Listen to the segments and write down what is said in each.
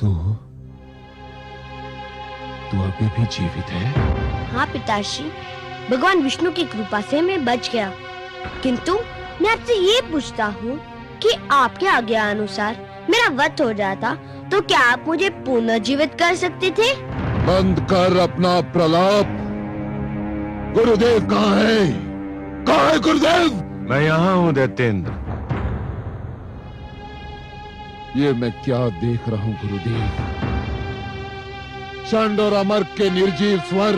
तू अभी भी जीवित है? हाँ पिताश्री, भगवान विष्णु की कृपा से मैं बच गया। किंतु मैं आपसे ये पूछता हूँ कि आपके आज्ञा अनुसार मेरा वध हो जाता तो क्या आप मुझे पुनर्जीवित कर सकते थे? बंद कर अपना प्रलाप। गुरुदेव कहाँ है? कहाँ है गुरुदेव? मैं यहाँ हूँ दैत्येंद्र। ये मैं क्या देख रहा हूँ गुरुदेव? चंड और अमर के निर्जीव स्वर,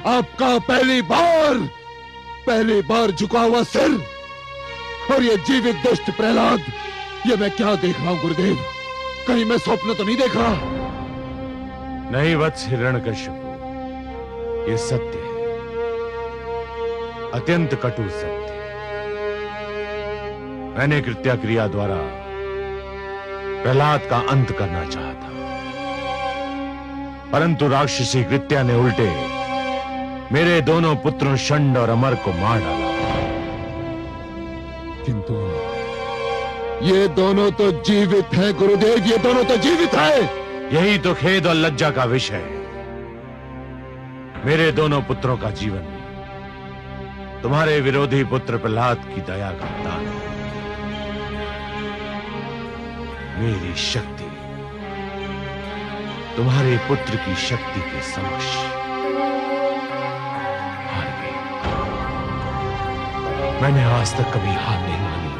आपका पहली बार झुका हुआ सिर, और ये जीवित दुष्ट प्रहलाद, ये मैं क्या देख रहा हूँ गुरुदेव? कहीं मैं स्वप्न तो नहीं देख रहा? नहीं वत्स हिरण्यकश्यप, ये सत्य है, अत्यंत कटु सत्य। मैंने कृत्या क्रिया द्वारा प्रहलाद का अंत करना चाहा था, परंतु राक्षसी कृत्या ने उल्टे मेरे दोनों पुत्रों षंड और अमर को मार डाला। किंतु ये दोनों तो जीवित हैं गुरुदेव, ये दोनों तो जीवित हैं। यही तो खेद और लज्जा का विषय है। मेरे दोनों पुत्रों का जीवन तुम्हारे विरोधी पुत्र प्रहलाद की दया का दान है। मेरी शक्ति तुम्हारे पुत्र की शक्ति के समक्ष हार गई। मैंने आज तक कभी हार नहीं मानी,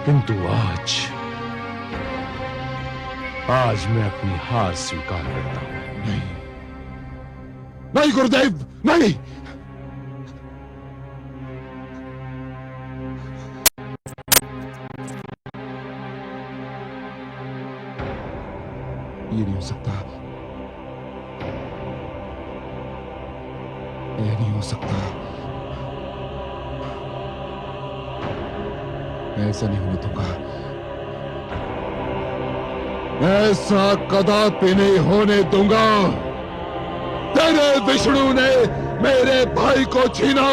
किंतु आज मैं अपनी हार स्वीकार करता हूं। नहीं गुरुदेव, नहीं। ये नहीं हो सकता, ये नहीं हो सकता, मैं ऐसा नहीं होने दूंगा, ऐसा कदापि नहीं होने दूंगा। तेरे विष्णु ने मेरे भाई को छीना,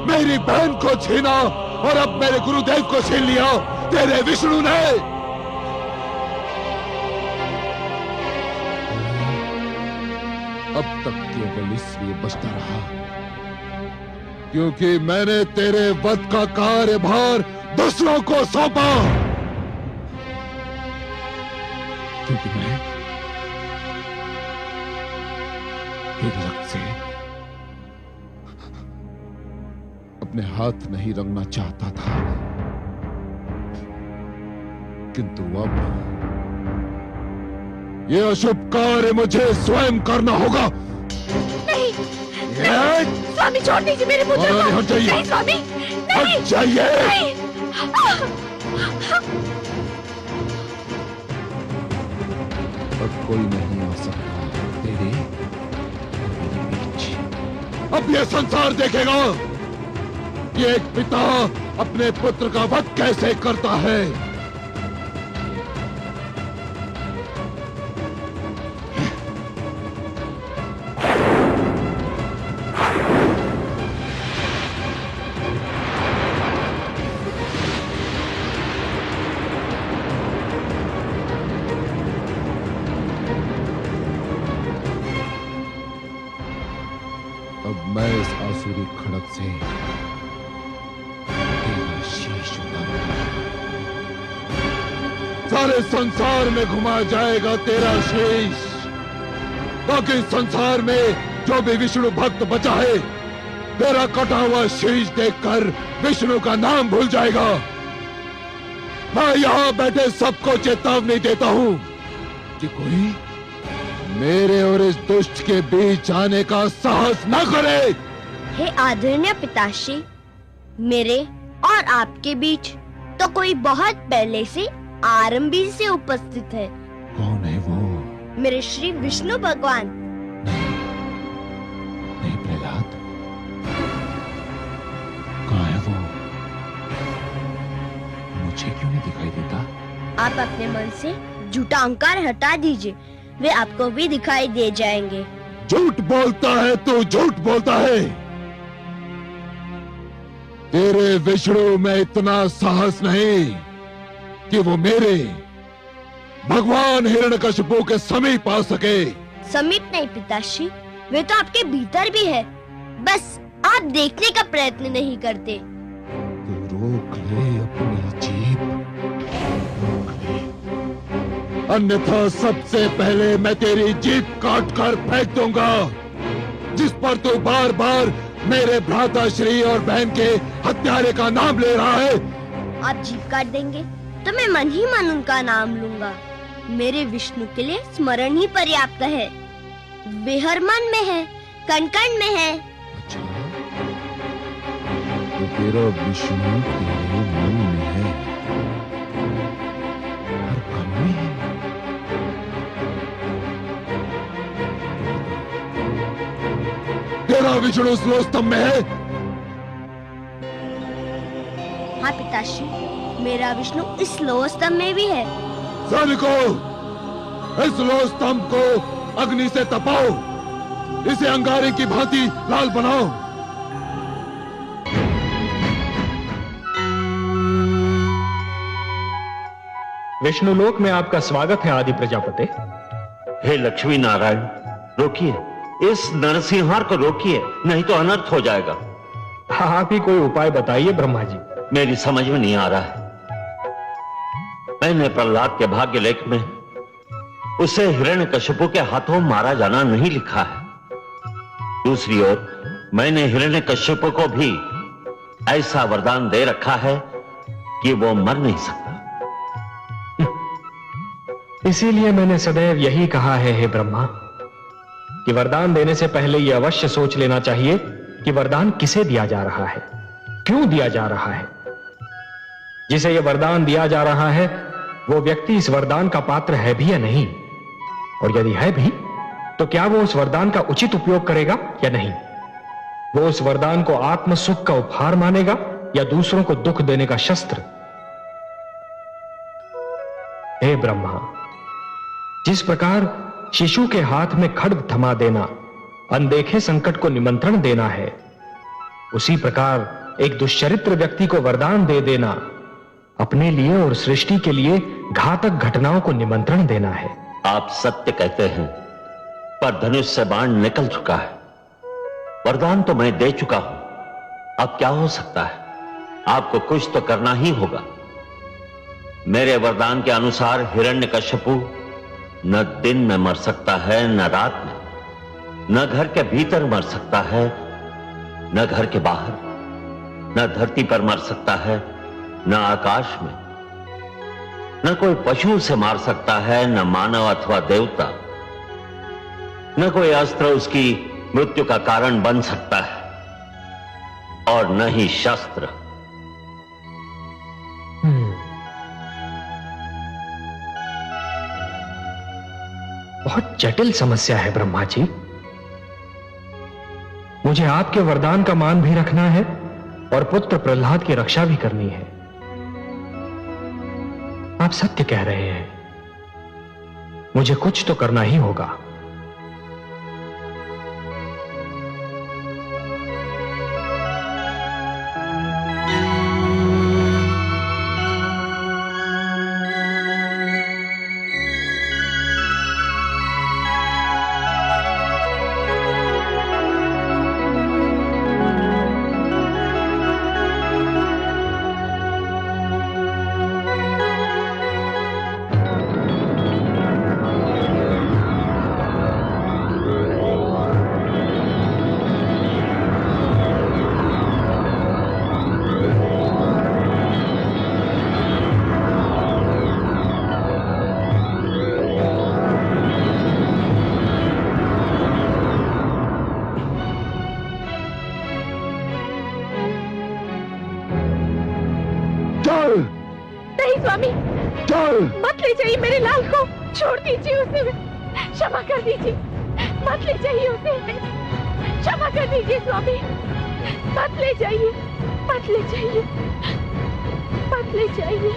मेरी बहन को छीना, और अब मेरे गुरुदेव को छीन लिया तेरे विष्णु ने। अब तक केवल इसलिए बचता रहा क्योंकि मैंने तेरे वध का कार्यभार दूसरों को सौंपा, क्योंकि मैं तेरे रक्त से अपने हाथ नहीं रंगना चाहता था, किंतु अब ये अशुभ कार्य मुझे स्वयं करना होगा। नहीं, नहीं, स्वामी छोड़ दीजिए मेरे पुत्र को। हट जाइए, नहीं स्वामी, हट जाइए। अब कोई नहीं आ सकता तेरे मेरे बीच। अब ये संसार देखेगा कि एक पिता अपने पुत्र का वध कैसे करता है। अब मैं इस आसुरी खड़क से तेरा शीश उतारूंगा। सारे संसार में घुमा जाएगा तेरा शीश, ताकि संसार में जो भी विष्णु भक्त बचा है तेरा कटा हुआ शीश देखकर विष्णु का नाम भूल जाएगा। मैं यहां बैठे सबको चेतावनी देता हूं कि कोई मेरे और इस दुष्ट के बीच आने का साहस न करे। हे आदरणीय पिताश्री, मेरे और आपके बीच तो कोई बहुत पहले से आरंभी से उपस्थित है। कौन है वो? मेरे श्री विष्णु भगवान। नहीं प्रहलाद, कहाँ है वो? मुझे क्यों नहीं दिखाई देता? आप अपने मन से झूठा अहंकार हटा दीजिए, वे आपको भी दिखाई दे जाएंगे। झूठ बोलता है तू, झूठ बोलता है। तेरे विष्णु में इतना साहस नहीं कि वो मेरे भगवान हिरण्यकशिपु के समीप आ सके। समीप नहीं पिताश्री, वे तो आपके भीतर भी है, बस आप देखने का प्रयत्न नहीं करते। तो रोक ले अपनी जीभ, रोक ले, अन्यथा सबसे पहले मैं तेरी जीभ काट कर फेंक दूंगा, जिस पर तू बार बार मेरे भ्राताश्री और बहन के हत्यारे का नाम ले रहा है। आप जीभ काट देंगे तो मैं मन ही मन उनका नाम लूंगा। मेरे विष्णु के लिए स्मरण ही पर्याप्त है। वे हर मन में है, कण कण में है। अच्छा, तो तेरा विष्णु तेरे मन में है, हर कण में है। तेरा विष्णु स्लोस्तंभ में है। हाँ पिताश्री, मेरा विष्णु इस लोह स्तंभ में भी है। सैनिकों, इस लोह स्तंभ को अग्नि से तपाओ, इसे अंगारे की भांति लाल बनाओ। विष्णुलोक में आपका स्वागत है आदि प्रजापति। हे लक्ष्मी नारायण, रोकिए, इस नरसिंहार को रोकिए, नहीं तो अनर्थ हो जाएगा। आप ही कोई उपाय बताइए ब्रह्मा जी। मेरी समझ में नहीं आ रहा है। मैंने प्रहलाद के भाग्य लेख में उसे हिरण्यकशिपु के हाथों मारा जाना नहीं लिखा है। दूसरी ओर मैंने हिरण्यकशिपु को भी ऐसा वरदान दे रखा है कि वो मर नहीं सकता। इसीलिए मैंने सदैव यही कहा है हे ब्रह्मा, कि वरदान देने से पहले यह अवश्य सोच लेना चाहिए कि वरदान किसे दिया जा रहा है, क्यों दिया जा रहा है। जिसे यह वरदान दिया जा रहा है वो व्यक्ति इस वरदान का पात्र है भी या नहीं, और यदि है भी तो क्या वो उस वरदान का उचित उपयोग करेगा या नहीं। वो उस वरदान को आत्म सुख का उपहार मानेगा या दूसरों को दुख देने का शस्त्र। हे ब्रह्मा, जिस प्रकार शिशु के हाथ में खड्ग थमा देना अनदेखे संकट को निमंत्रण देना है, उसी प्रकार एक दुष्चरित्र व्यक्ति को वरदान दे देना अपने लिए और सृष्टि के लिए घातक घटनाओं को निमंत्रण देना है। आप सत्य कहते हैं, पर धनुष से बाण निकल चुका है। वरदान तो मैं दे चुका हूं, अब क्या हो सकता है। आपको कुछ तो करना ही होगा। मेरे वरदान के अनुसार हिरण्यकशिपु न दिन में मर सकता है, न रात में, न घर के भीतर मर सकता है, न घर के बाहर, न धरती पर मर सकता है, न आकाश में, न कोई पशु उसे मार सकता है, न मानव अथवा देवता, न कोई अस्त्र उसकी मृत्यु का कारण बन सकता है, और न ही शस्त्र। बहुत जटिल समस्या है ब्रह्मा जी। मुझे आपके वरदान का मान भी रखना है और पुत्र प्रहलाद की रक्षा भी करनी है। आप सत्य कह रहे हैं, मुझे कुछ तो करना ही होगा। नहीं स्वामी, मत ले जाइए मेरे लाल को, छोड़ दीजिए उसे, क्षमा कर दीजिए, मत ले जाइए उसे, क्षमा कर दीजिए स्वामी, मत ले जाइए, मत ले जाइए, मत ले जाइए।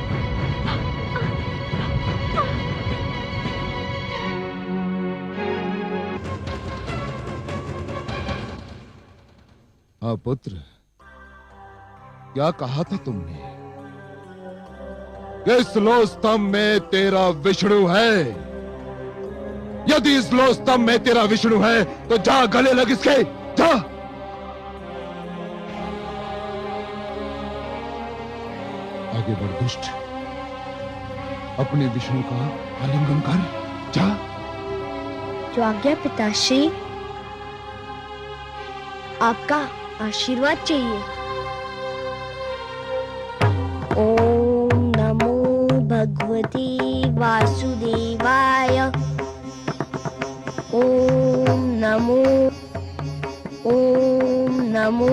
हाँ पुत्र, क्या कहा था तुमने? इस लो स्तंभ में तेरा विष्णु है। यदि इस लो स्तंभ में तेरा विष्णु है तो जा गले लग इसके, जा। आगे बढ़ दुष्ट, अपने विष्णु का आलिंगन कर, जा। जो आज्ञा पिताश्री, आपका आशीर्वाद चाहिए। ओम नमो भगवते वासुदेवाय। ओम नमो